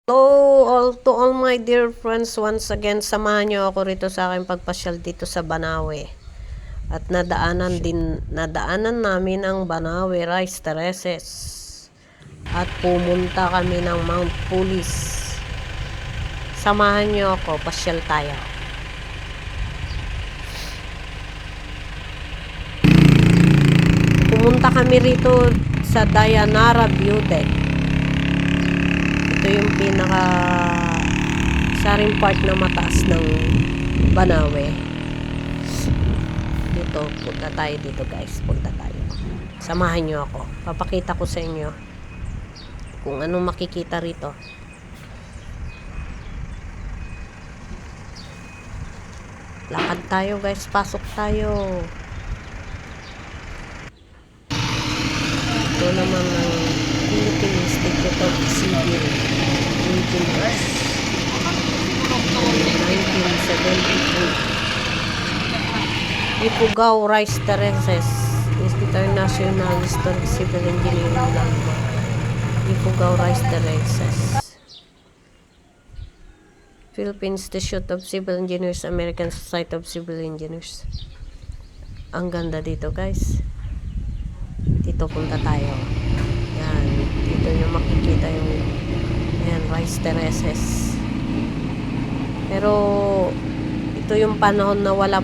Hello all my dear friends, once again samahan niyo ako rito sa aking pagpasyal dito sa Banawe. At nadaanan namin ang Banawe Rice Terraces. At pumunta kami ng Mount Pulis. Samahan niyo ako, pasyal tayo. Pumunta kami rito sa Dayanara View Deck. Ito yung saring part na mataas ng Banawe. Dito, punta tayo dito guys. Punta tayo. Samahan nyo ako. Papakita ko sa inyo kung anong makikita rito. Lakad tayo guys. Pasok tayo. Ito naman ang Philippine Institute of Civil Engineers 1973. Ifugao Rice Terraces International Historic Civil Engineering Landmark. Ifugao Rice Terraces. Philippine Institute of Civil Engineers, American Society of Civil Engineers. Ang ganda dito guys. Dito punta tayo. Yan, dito nyo makikita yung Rice Terraces. Pero ito yung panahon na wala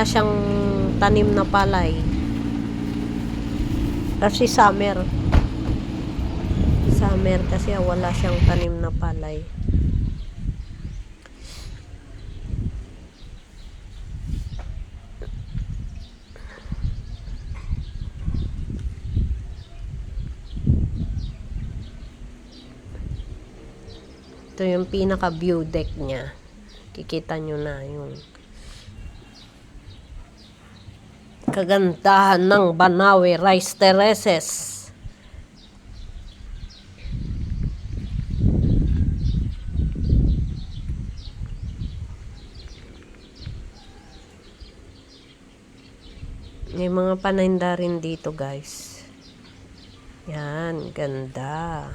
siyang tanim na palay. Kasi summer kasi wala siyang tanim na palay. Ito yung pinaka view deck niya. Kikita nyo na yung kagandahan ng Banawe Rice Terraces. May mga paninda rin dito guys. Yan, ganda.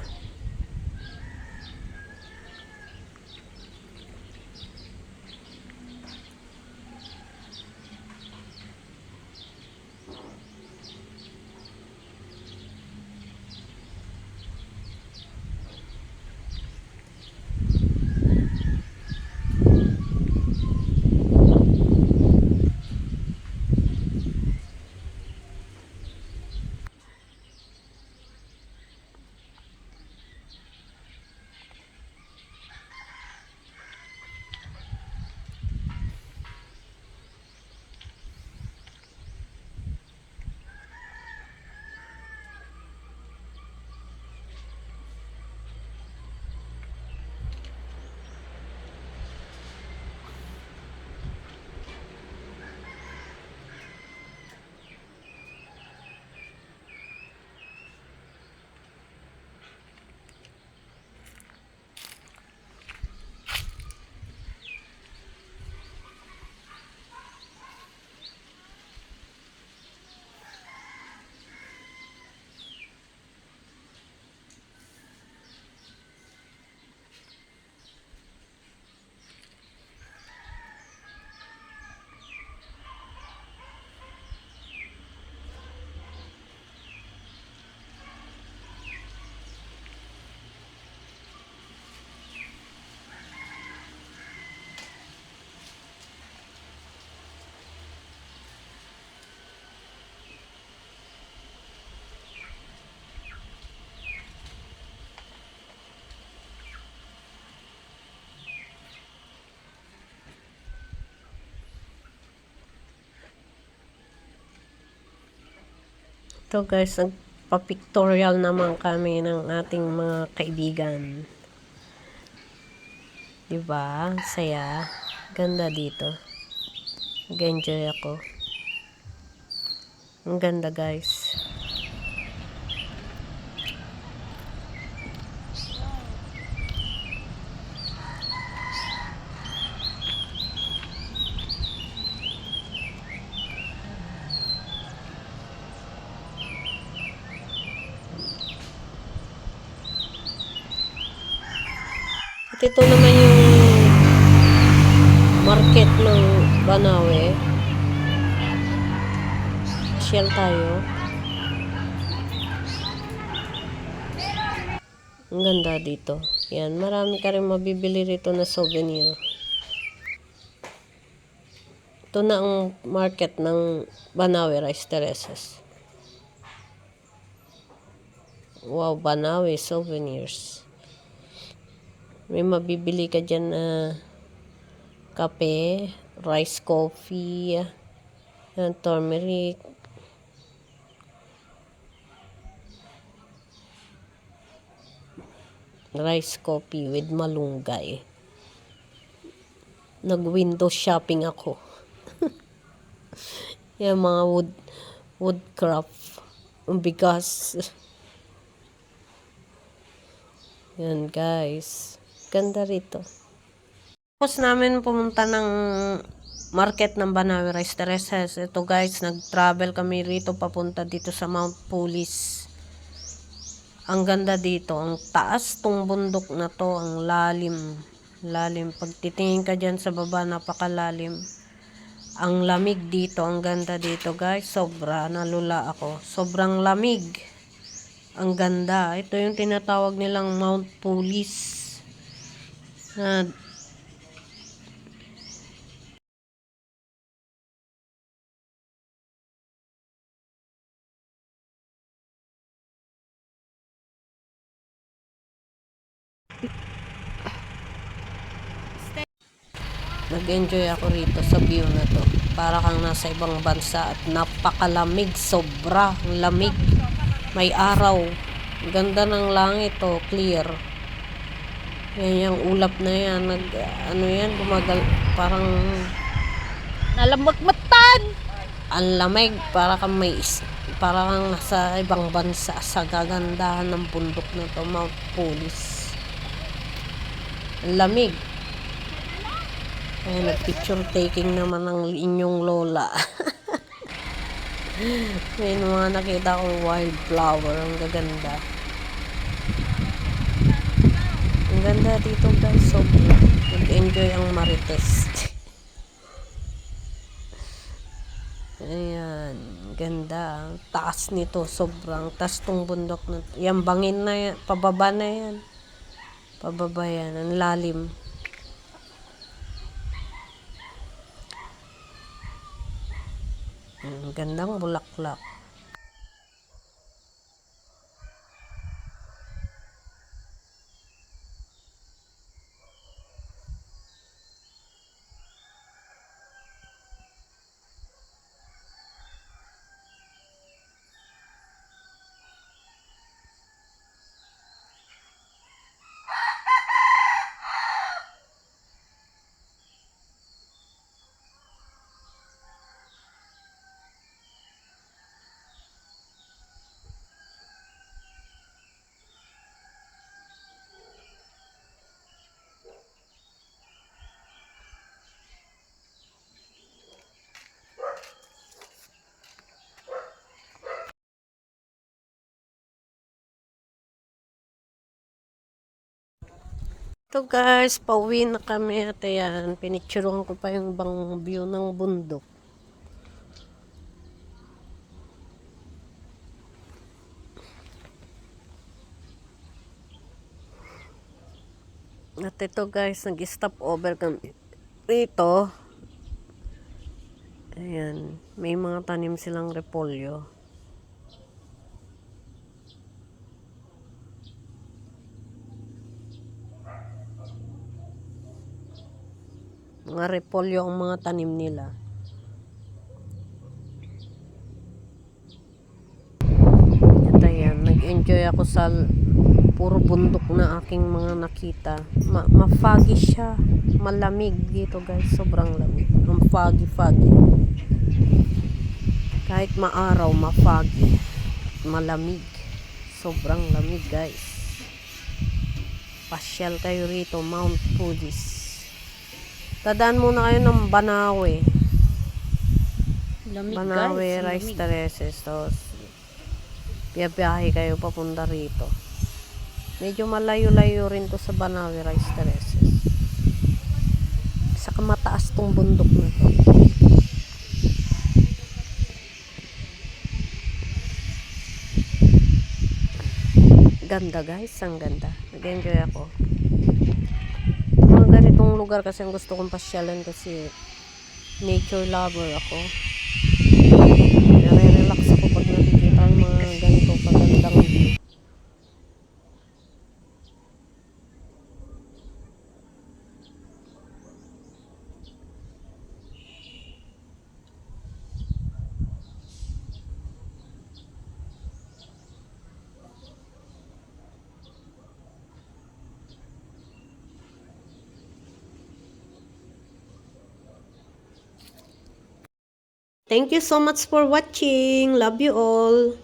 Ito guys, nagpa-pictorial naman kami ng ating mga kaibigan. Diba? Saya. Ganda dito. Nag-enjoy ako. Ang ganda guys. At ito naman yung market ng Banawe. Shell tayo. Ang ganda dito. Yan, marami ka rin mabibili rito na souvenir. Ito na ang market ng Banawe Rice Terraces. Wow, Banawe souvenirs. May mabibili ka dyan na kape, rice coffee, turmeric. Rice coffee with malunggay. Nag-window shopping ako. Yan mga woodcraft. Ang bigas. Yan guys. Ganda rito. Tapos namin pumunta ng market ng Banawe Rice Terraces. Ito guys, nag-travel kami rito papunta dito sa Mount Pulis. Ang ganda dito, ang taas tong bundok na to, ang lalim. Lalim. Pag titingin ka dyan sa baba, napakalalim. Ang lamig dito, ang ganda dito guys. Sobra, nalula ako. Sobrang lamig. Ang ganda. Ito yung tinatawag nilang Mount Pulis. Nag-enjoy ako rito sa view na to. Para kang nasa ibang bansa at napakalamig. Sobra lamig. May araw. Ganda ng langit to, clear. Yan yung ulap na yan. Ano yan, gumagal. Parang Nalamagmatan! ang lamig. Para kang nasa ibang bansa sa gagandahan ng bundok na to, Mount Pulis. Ang lamig. Ayan, nag-picture taking naman ng inyong lola. May mga nakita kong wildflower. Ang gaganda. Ang ganda dito guys. Sobra. Nag-enjoy ang Marites. Ayan. Ganda. Taas nito. Sobrang taas tong bundok na. Yan, bangin na yan. Pababa na yan. Pababa yan. Ang lalim. Ang gandang bulaklak. Ito guys, pauwi na kami at ayan, pinicturean ko pa yung bang view ng bundok. At ito guys, nag-stop over kami rito. Ayan, may mga tanim silang repolyo. Mga repolyo ang mga tanim nila. At ayan, nag-enjoy ako sa puro bundok na aking mga nakita. Ma-foggy siya. Malamig dito guys. Sobrang lamig. Ang foggy. Kahit maaraw, ma-foggy. Malamig. Sobrang lamig guys. Pasyal kayo rito, Mount Pulis. Tadaan muna kayo ng Banawe. Lamig Banawe guys. Rice Terraces. Tapos, biyahe kayo papunta rito. Medyo malayo-layo rin to sa Banawe Rice Terraces. Saka mataas tong bundok na to. Ganda guys, ang ganda. Nag-enjoy ako. Mga ganitong lugar kasi ang gusto kong pasyalan kasi nature lover ako. Nare-relax ako pag nakikita ang mga ganito kagandang view. Thank you so much for watching. Love you all.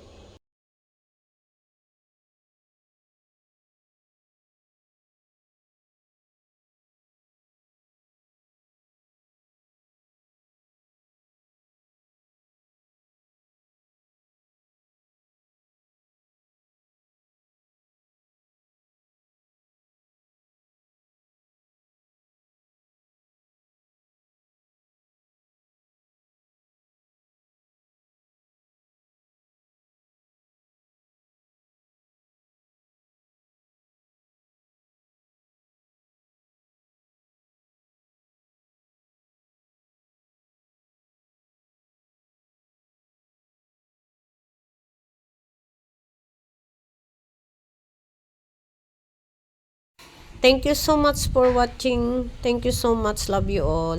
Thank you so much for watching. Thank you so much. Love you all.